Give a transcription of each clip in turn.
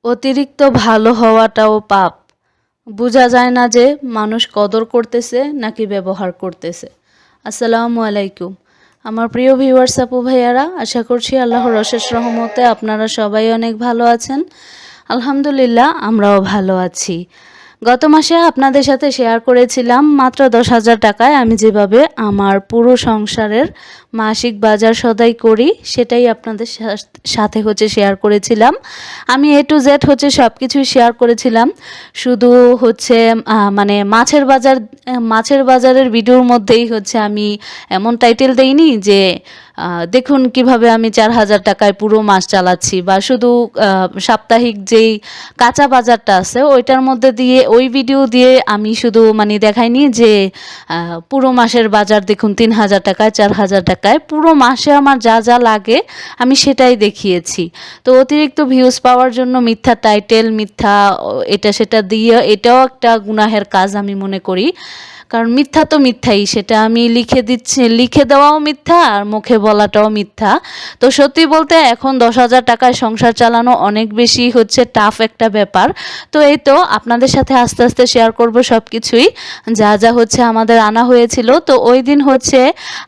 অতিরিক্ত ভালো হওয়াটাও পাপ। বোঝা যায় না যে মানুষ কদর করতেছে নাকি ব্যবহার করতেছে। আসসালামু আলাইকুম। আমার প্রিয় ভিউয়ার্স আপু ভাইয়ারা, আশা করছি আল্লাহর অশেষ রহমতে আপনারা সবাই অনেক ভালো আছেন। আলহামদুলিল্লাহ আমরাও ভালো আছি। গত মাসে আপনাদের সাথে শেয়ার করেছিলাম মাত্র 10,000 টাকায় আমি যেভাবে আমার পুরো সংসারের মাসিক বাজার সদাই করি, সেটাই আপনাদের সাথে শেয়ার করেছিলাম। আমি A to Z সব কিছুই শেয়ার করেছিলাম। শুধু মানে মাছের বাজারের ভিডিওর মধ্যেই আমি এমন টাইটেল দেইনি যে দেখুন কিভাবে আমি 4,000 টাকায় পুরো মাস চালাচ্ছি, বা শুধু সাপ্তাহিক যেই কাঁচা বাজারটা আছে ওইটার মধ্যে দিয়ে ওই ভিডিও দিয়ে আমি শুধু দেখাইনি যে পুরো মাসের বাজার দেখুন 3,000 টাকায় 4,000 টাকায়, পুরো মাসে আমার যা যা লাগে আমি সেটাই দেখিয়েছি। তো অতিরিক্ত ভিউজ পাওয়ার জন্য মিথ্যা টাইটেল, মিথ্যা এটা সেটা দিয়ে, এটাও একটা গুনাহের কাজ আমি মনে করি। কারণ মিথ্যা তো মিথ্যাই, সেটা আমি লিখে দিচ্ছি, লিখে দেওয়াও মিথ্যা আর মুখে বলাটাও মিথ্যা। তো সত্যি বলতে এখন 10,000 টাকায় সংসার চালানো অনেক বেশি টাফ একটা ব্যাপার। তো এই তো আপনাদের সাথে আস্তে আস্তে শেয়ার করব সব কিছুই, যা যা আমাদের আনা হয়েছিল। তো ওই দিন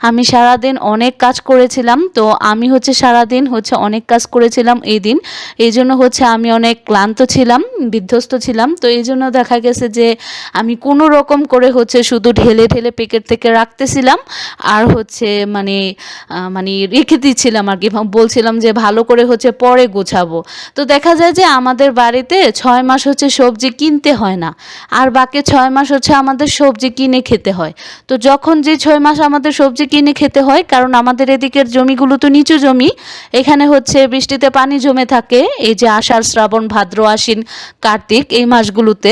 আমি সারাদিন অনেক কাজ করেছিলাম। তো আমি সারাদিন অনেক কাজ করেছিলাম এই দিন, এই জন্য আমি অনেক ক্লান্ত ছিলাম, বিধ্বস্ত ছিলাম। তো এই জন্য দেখা গেছে যে আমি কোনো রকম করে শুধু ঢেলে ঢেলে প্যাকেট থেকে রাখতেছিলাম আর মানে রেখে দিচ্ছিলাম আর কি, বলছিলাম যে ভালো করে পরে গোছাবো। তো দেখা যায় যে আমাদের বাড়িতে 6 মাস সবজি কিনতে হয় না, আর বাকি 6 মাস আমাদের সবজি কিনে খেতে হয়। তো যখন যে 6 মাস আমাদের সবজি কিনে খেতে হয়, কারণ আমাদের এদিকের জমিগুলো তো নিচু জমি, এখানে বৃষ্টিতে পানি জমে থাকে। এই যে আষাঢ়, শ্রাবণ, ভাদ্র, আশ্বিন, কার্তিক এই মাসগুলোতে,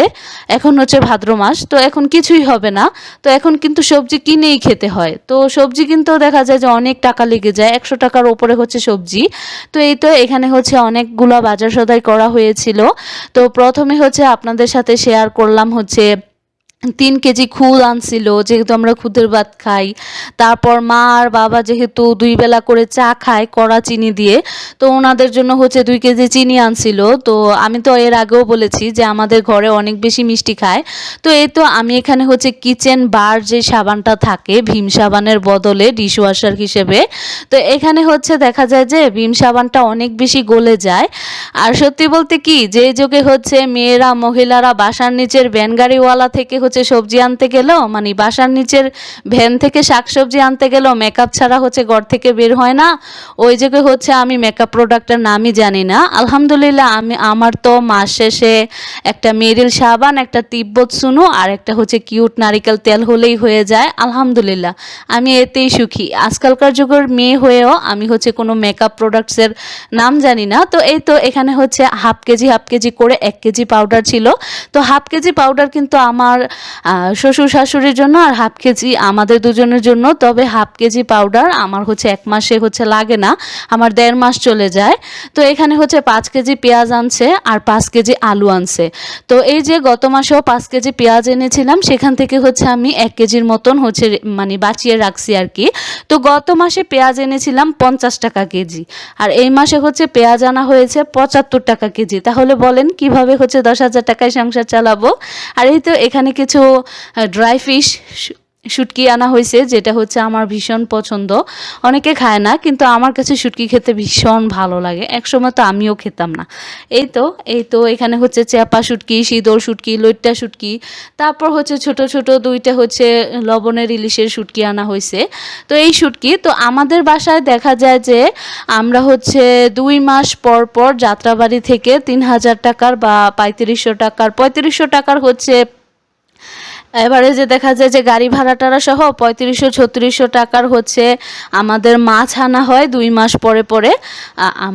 এখন ভাদ্র মাস, তো এখন কিছুই হবে না। তো এখন কিন্তু সবজি কিনেই খেতে হয়। তো সবজি কিনতেও দেখা যায় যে অনেক টাকা লেগে যায়, 100 টাকার ওপরে সবজি। তো এই তো এখানে অনেকগুলো বাজার সদাই করা হয়েছিল। তো প্রথমে আপনাদের সাথে শেয়ার করলাম 3 কেজি খুদ আনছিল, যেহেতু আমরা খুদের ভাত খাই। তারপর মা আর বাবা যেহেতু 2 বেলা করে চা খায় কড়া চিনি দিয়ে, তো ওনাদের জন্য 2 কেজি চিনি আনছিল। তো আমি তো এর আগেও বলেছি যে আমাদের ঘরে অনেক বেশি মিষ্টি খায়। তো এই তো আমি এখানে কিচেন বার যে সাবানটা থাকে ভীম সাবানের বদলে ডিশওয়াশার হিসেবে, তো এখানে দেখা যায় যে ভীম সাবানটা অনেক বেশি গলে যায়। আর সত্যি বলতে কি, যে যুগে মেয়েরা মহিলারা বাসার নিচের ভ্যান গাড়িওয়ালা থেকে সবজি আনতে গেলেও, মানে বাসার নিচের ভ্যান থেকে শাকসবজি আনতে গেলেও মেকআপ ছাড়া ঘর থেকে বের হয় না, ওই যুগে আমি মেকআপ প্রোডাক্টের নামই জানি না। আলহামদুলিল্লাহ আমার তো মাস শেষে একটা মেরিল সাবান, একটা তিব্বত সুনু আর একটা কিউট নারিকেল তেল হলেই হয়ে যায়। আলহামদুলিল্লাহ আমি এতেই সুখী। আজকালকার যুগের মেয়ে হয়েও আমি কোনো মেকআপ প্রোডাক্টসের নাম জানি না। তো এই তো এখানে হাফ কেজি করে 1 কেজি পাউডার ছিল। তো হাফ কেজি পাউডার কিন্তু আমার শ্বশুর শাশুড়ির জন্য, আর হাফ কেজি আমাদের দুজনের জন্য। তবে হাফ কেজি পাউডার আমার 1 মাসে লাগে না, আমার 1.5 মাস চলে যায়। তো এখানে 5 কেজি পেঁয়াজ আনছে আর 5 কেজি আলু আনছে। তো এই যে গত মাসেও 5 কেজি পেঁয়াজ এনেছিলাম, সেখান থেকে আমি 1 কেজির মতন মানে বাঁচিয়ে রাখছি আর কি। তো গত মাসে পেঁয়াজ এনেছিলাম 50 টাকা কেজি, আর এই মাসে পেঁয়াজ আনা হয়েছে 75 টাকা কেজি। তাহলে বলেন কিভাবে 10,000 টাকায় সংসার চালাবো। আর এই তো এখানে কিছু ড্রাই ফিশ শুটকি আনা হয়েছে, যেটা আমার ভীষণ পছন্দ। অনেকে খায় না, কিন্তু আমার কাছে শুটকি খেতে ভীষণ ভালো লাগে। একসময় তো আমিও খেতাম না। এই তো এখানে চেপা শুটকি, শীতল শুটকি, লইট্টা শুটকি, তারপর ছোট ছোট 2টা লবণের ইলিশের শুটকি আনা হয়েছে। তো এই শুটকি তো আমাদের বাসায় দেখা যায় যে আমরা 2 মাস পর পর যাত্রাবাড়ি থেকে 3,000 টাকার বা 3500 টাকার এবারে যে দেখা যায় যে গাড়ি ভাড়া টাড়া সহ 3500-3600 টাকার আমাদের মাছ আনা হয় 2 মাস পরে পরে।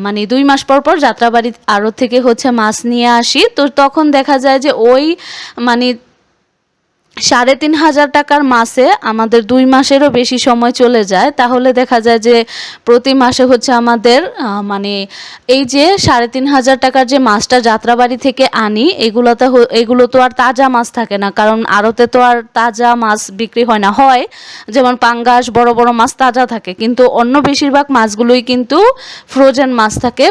মানে 2 মাস পর পর যাত্রাবাড়ি আড়ত থেকে মাছ নিয়ে আসি। তো তখন দেখা যায় যে ওই মানে ৩,৫০০ টাকার মাসে আমাদের ২ মাসেরও বেশি সময় চলে যায়, তাহলে দেখা যায় যে প্রতি মাসে হচ্ছে আমাদের মানে এই যে ৩,৫০০ টাকার যে মাছটা যাত্রাবাড়ি থেকে আনি, এগুলো তো আর তাজা মাছ থাকে না, কারণ আড়তে তো আর তাজা মাছ বিক্রি হয় না। হয় যেমন পাঙ্গাস, বড় বড় মাছ তাজা থাকে, কিন্তু অন্য বেশিরভাগ মাছগুলোই কিন্তু ফ্রোজেন মাছ থাকে,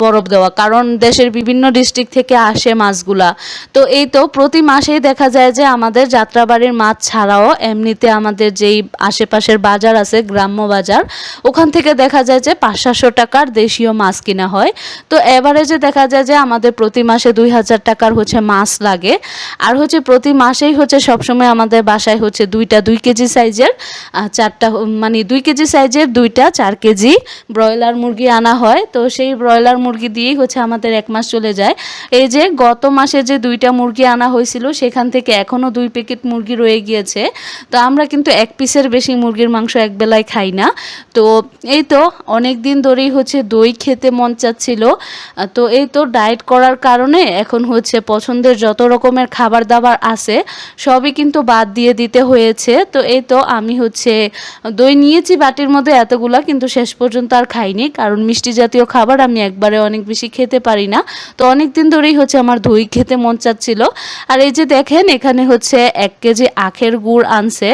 বরফ দেওয়া, কারণ দেশের বিভিন্ন ডিস্ট্রিক্ট থেকে আসে মাছগুলা। তো এই তো প্রতি মাসেই দেখা যায় যে আমাদের যাত্রাবাড়ির মাছ ছাড়াও এমনিতে আমাদের যেই আশেপাশের বাজার আছে, গ্রাম্য বাজার, ওখান থেকে দেখা যায় যে ৫০০ টাকার দেশীয় মাছ কিনা হয়। তো এভারেজে দেখা যায় যে আমাদের প্রতি মাসে ২,০০০ টাকার হচ্ছে মাছ লাগে। আর হচ্ছে প্রতি মাসেই হচ্ছে সবসময় আমাদের বাসায় হচ্ছে ২ কেজি সাইজের 4টা, মানে 2 কেজি সাইজের 2টা 4 কেজি ব্রয়লার মুরগি আনা হয়। তো সেই ব্রয়লার মুরগি দিয়েই হচ্ছে আমাদের 1 মাস চলে যায়। এই যে গত মাসে যে 2টা মুরগি আনা হয়েছিল, সেখান থেকে এখনও 2 প্যাকেট মুরগি রয়ে গিয়েছে। তো আমরা কিন্তু 1 পিসের বেশি মুরগির মাংস এক বেলায় খাই না। তো এই তো অনেক দিন ধরেই হচ্ছে দই খেতে মন চাচ্ছিল। তো এই তো ডায়েট করার কারণে এখন হচ্ছে পছন্দের যত রকমের খাবার দাবার আছে সবই কিন্তু বাদ দিয়ে দিতে হয়েছে। তো এই তো আমি হচ্ছে দই নিয়েছি বাটির মধ্যে এতগুলা, কিন্তু শেষ পর্যন্ত আর খাইনি, কারণ মিষ্টি জাতীয় খাবার আমি একবারে অনেক বেশি খেতে পারি না। তো অনেক দিন ধরেই হচ্ছে আমার দই খেতে মন চাচ্ছিল। আর এই যে দেখেন এখানে হচ্ছে 1 কেজি আখের গুড় আনছে।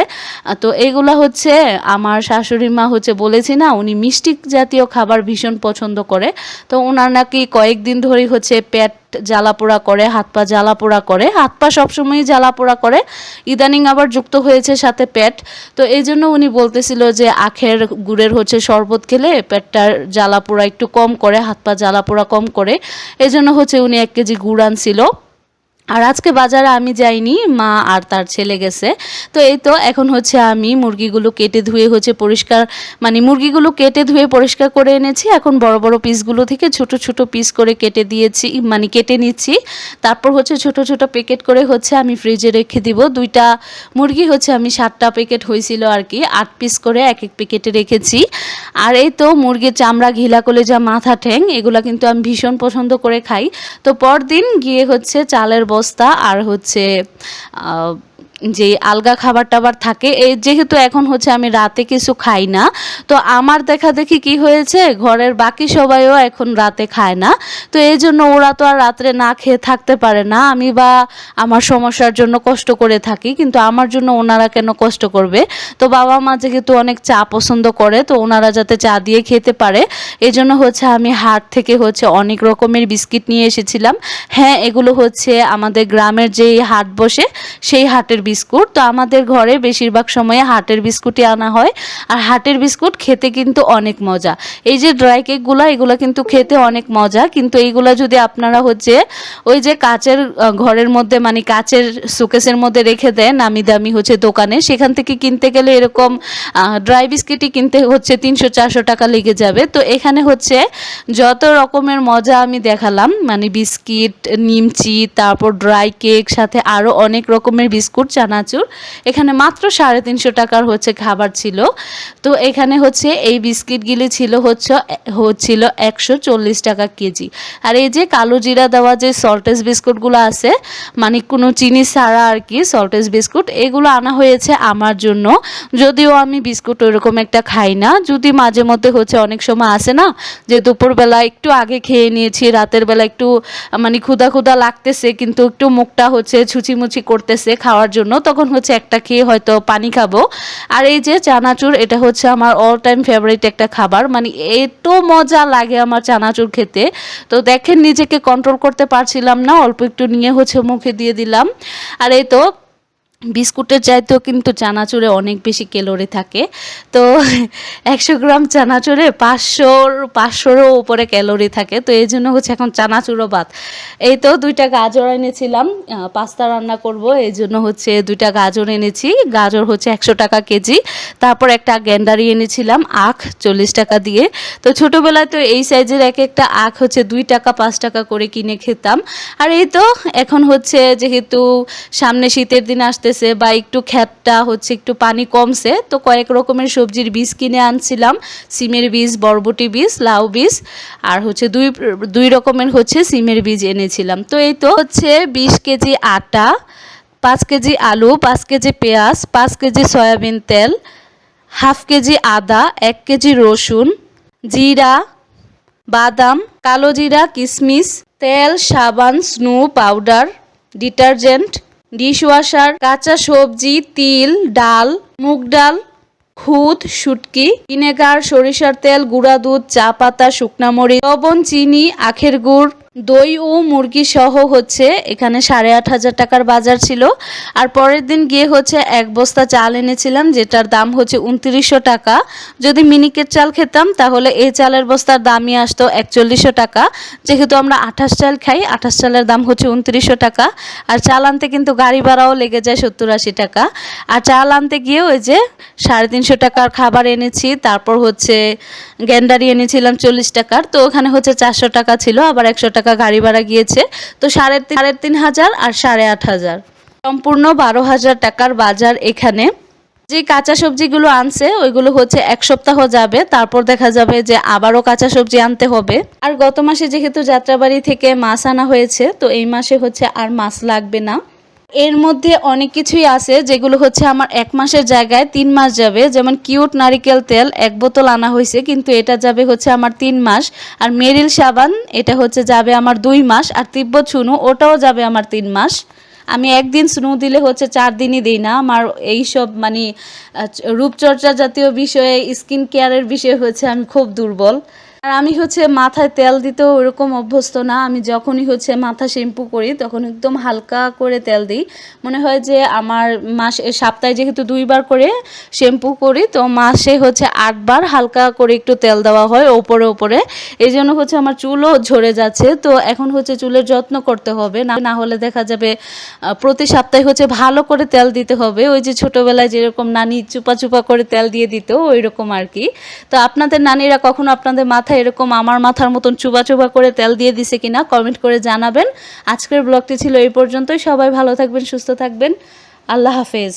তো এইগুলা হচ্ছে আমার শাশুড়ি মা হচ্ছে বলেছি না, উনি মিষ্টি জাতীয় খাবার ভীষণ পছন্দ করে। তো ওনার নাকি কয়েকদিন ধরেই হচ্ছে পেট জ্বালাপোড়া করে, হাত পা জ্বালাপোড়া করে, হাত পা সবসময়ই জ্বালাপোড়া করে, ইদানিং আবার যুক্ত হয়েছে সাথে পেট। তো এই জন্য উনি বলতেছিল যে আখের গুড়ের হচ্ছে শরবত খেলে পেটটার জ্বালাপোড়া একটু কম করে, হাত পা জ্বালাপোড়া কম করে। এই জন্য হচ্ছে উনি 1 কেজি গুড় আনছিল। আর আজকে বাজারে আমি যাইনি, মা আর তার ছেলে গেছে। তো এই তো এখন হচ্ছে আমি মুরগিগুলো কেটে ধুয়ে হচ্ছে পরিষ্কার, মানে মুরগিগুলো কেটে ধুয়ে পরিষ্কার করে এনেছি। এখন বড় বড় পিসগুলো থেকে ছোট ছোট পিস করে কেটে দিয়েছি, মানে কেটে নিচ্ছি। তারপর হচ্ছে ছোট ছোট প্যাকেট করে হচ্ছে আমি ফ্রিজে রেখে দিব। 2টা মুরগি হচ্ছে আমি 7টা প্যাকেট হয়েছিল আর কি, 8 পিস করে এক এক প্যাকেটে রেখেছি। আর এই তো মুরগির চামড়া, ঘিলা, কলিজা, মাথা, ঠ্যাং এগুলো কিন্তু আমি ভীষণ পছন্দ করে খাই। তো পরদিন গিয়ে হচ্ছে চালের বস্তা আর হচ্ছে যে আলগা খাবার টাবার থাকে, এই যেহেতু এখন হচ্ছে আমি রাতে কিছু খাই না, তো আমার দেখা দেখি কি হয়েছে, ঘরের বাকি সবাইও এখন রাতে খায় না। তো এই জন্য ওরা তো আর রাত্রে না খেয়ে থাকতে পারে না, আমি বা আমার সমস্যার জন্য কষ্ট করে থাকি, কিন্তু আমার জন্য ওনারা কেন কষ্ট করবে। তো বাবা মা যেহেতু অনেক চা পছন্দ করে, তো ওনারা যাতে চা দিয়ে খেতে পারে, এই জন্য হচ্ছে আমি হাট থেকে হচ্ছে অনেক রকমের বিস্কিট নিয়ে এসেছিলাম। হ্যাঁ, এগুলো হচ্ছে আমাদের গ্রামের যেই হাট বসে সেই হাটের বিস্কুট। তো আমাদের ঘরে বেশিরভাগ সময়ে হাটের বিস্কুটই আনা হয়। আর হাটের বিস্কুট খেতে কিন্তু অনেক মজা। এই যে ড্রাই কেকগুলো, এগুলো কিন্তু খেতে অনেক মজা, কিন্তু এইগুলা যদি আপনারা হচ্ছে ওই যে কাচের ঘরের মধ্যে, মানে কাচের শোকেসের মধ্যে রেখে দেন নামি দামি হচ্ছে দোকানে, সেখান থেকে কিনতে গেলে এরকম ড্রাই বিস্কিটই কিনতে হচ্ছে ৩০০-৪০০ টাকা লেগে যাবে। তো এখানে হচ্ছে যত রকমের মজা আমি দেখালাম, মানে বিস্কিট, নিমচি, তারপর ড্রাই কেক, সাথে আরও অনেক রকমের বিস্কুট, চানাচুর, এখানে মাত্র ৩৫০ টাকার হচ্ছে খাবার ছিল। তো এখানে হচ্ছে এই বিস্কিটগুলি হচ্ছিল ১৪০ টাকা কেজি। আর এই যে কালো জিরা দেওয়া যে সল্টেজ বিস্কুটগুলো আছে, মানে কোনো চিনি ছাড়া আর কি সল্টেজ বিস্কুট, এগুলো আনা হয়েছে আমার জন্য। যদিও আমি বিস্কুট ওইরকম একটা খাই না, যদি মাঝে মধ্যে হচ্ছে অনেক সময় আসে না যে দুপুরবেলা একটু আগে খেয়ে নিয়েছি, রাতের বেলা একটু মানে ক্ষুধা ক্ষুধা লাগতেছে, কিন্তু একটু মুখটা হচ্ছে ছুচিমুচি করতেছে খাওয়ার জন্য, তখন হচ্ছে একটা খেয়ে হয়তো পানি খাবো। আর এই যে চানাচুর, এটা হচ্ছে আমার অল টাইম ফেভারিট একটা খাবার, মানে এত মজা লাগে আমার চানাচুর খেতে। তো দেখেন নিজেকে কন্ট্রোল করতে পারছিলাম না, অল্প একটু নিয়ে হচ্ছে মুখে দিয়ে দিলাম। আর এই তো বিস্কুটের চাইতেও কিন্তু চানাচুরে অনেক বেশি ক্যালোরি থাকে। তো 100 গ্রাম চানাচুরে 500রও উপরে ক্যালোরি থাকে। তো এই জন্য হচ্ছে এখন চানাচুরও বাদ। এই তো 2টা গাজর এনেছিলাম, পাস্তা রান্না করব, এই জন্য হচ্ছে 2টা গাজর এনেছি। গাজর হচ্ছে 100 টাকা কেজি। তারপর একটা গ্যান্ডারি এনেছিলাম আখ 40 টাকা দিয়ে। তো ছোটোবেলায় তো এই সাইজের একটা আখ হচ্ছে 2 টাকা 5 টাকা করে কিনে খেতাম। আর এই তো এখন হচ্ছে যেহেতু সামনে শীতের দিন আসতেছে বা একটু ক্ষেতটা হচ্ছে একটু পানি কমছে, তো কয়েক রকমের সবজির বীজ কিনে আনছিলাম, সিমের বীজ, বরবটি বীজ, লাউ বীজ, আর হচ্ছে দুই রকমের হচ্ছে সিমের বীজ এনেছিলাম। তো এই তো হচ্ছে 20 কেজি আটা, 5 কেজি আলু, 5 কেজি পেঁয়াজ, 5 কেজি সয়াবিন তেল, হাফ কেজি আদা, 1 কেজি রসুন, জিরা, বাদাম, কালো জিরা, কিশমিশ, তেল, সাবান, স্নো পাউডার, ডিটারজেন্ট, ডিশওয়াশার, কাঁচা সবজি, তিল, ডাল, মুগ ডাল, খুদ, শুটকি, ভিনেগার, সরিষার তেল, গুঁড়া দুধ, চা পাতা, শুকনা মরিচ, লবণ, চিনি, আখের গুড়, দই ও মুরগি সহ হচ্ছে এখানে 8,500 টাকার বাজার ছিল। আর পরের দিন গিয়ে হচ্ছে 1 বস্তা চাল এনেছিলাম, যেটার দাম হচ্ছে 2900 টাকা। যদি মিনিকেট চাল খেতাম তাহলে এই চালের বস্তার দামই আসতো 4100 টাকা। যেহেতু আমরা 28 চাল খাই, 28 চালের দাম হচ্ছে 2900 টাকা। আর চাল আনতে কিন্তু গাড়ি ভাড়াও লেগে যায় 70-80 টাকা। আর চাল আনতে গিয়ে ওই যে 350 টাকার খাবার এনেছি, তারপর হচ্ছে গ্যান্ডারি এনেছিলাম 40 টাকার, তো ওখানে হচ্ছে 400 টাকা ছিল, আবার 100 টাকা গাড়ি ভাড়া গিয়েছে, তো 3,500 আর 8,500 সম্পূর্ণ 12,000 টাকার বাজার। এখানে যে কাঁচা সবজিগুলো আনছে ওইগুলো হচ্ছে 1 সপ্তাহ যাবে, তারপর দেখা যাবে যে আবারও কাঁচা সবজি আনতে হবে। আর গত মাসে যেহেতু যাত্রাবাড়ি থেকে মাছ আনা হয়েছে, তো এই মাসে হচ্ছে আর মাছ লাগবে না। এর মধ্যে অনেক কিছুই আছে যেগুলো হচ্ছে আমার 1 মাসের জায়গায় 3 মাস যাবে। যেমন কিউট নারিকেল তেল 1 বোতল আনা হয়েছে, কিন্তু এটা যাবে হচ্ছে আমার 3 মাস। আর মেরিল সাবান এটা হচ্ছে যাবে আমার 2 মাস। আর তিব্বত সুনু ওটাও যাবে আমার 3 মাস। আমি একদিন স্নো দিলে হচ্ছে 4 দিনই দিই না। আমার এইসব মানে রূপচর্চা জাতীয় বিষয়ে, স্কিন কেয়ারের বিষয়ে হচ্ছে আমি খুব দুর্বল। আর আমি হচ্ছে মাথায় তেল দিতেও ওরকম অভ্যস্ত না। আমি যখনই হচ্ছে মাথা শ্যাম্পু করি তখন একদম হালকা করে তেল দিই। মনে হয় যে আমার সপ্তাহে যেহেতু 2 বার করে শ্যাম্পু করি, তো মাসে হচ্ছে 8 বার হালকা করে একটু তেল দেওয়া হয় ওপরে ওপরে। এই জন্য হচ্ছে আমার চুলও ঝরে যাচ্ছে। তো এখন হচ্ছে চুলের যত্ন করতে হবে, না হলে দেখা যাবে প্রতি সপ্তাহে হচ্ছে ভালো করে তেল দিতে হবে। ওই যে ছোটোবেলায় যেরকম নানি চুপা চুপা করে তেল দিয়ে দিত, ওই রকম আর কি। তো আপনাদের নানিরা কখনো আপনাদের মাথায় এরকম আমার মাথার মতন চুবা চুবা করে তেল দিয়ে দিছে কিনা কমেন্ট করে জানাবেন। আজকের ব্লগটি ছিল এই পর্যন্তই। সবাই ভালো থাকবেন, সুস্থ থাকবেন। আল্লাহ হাফেজ।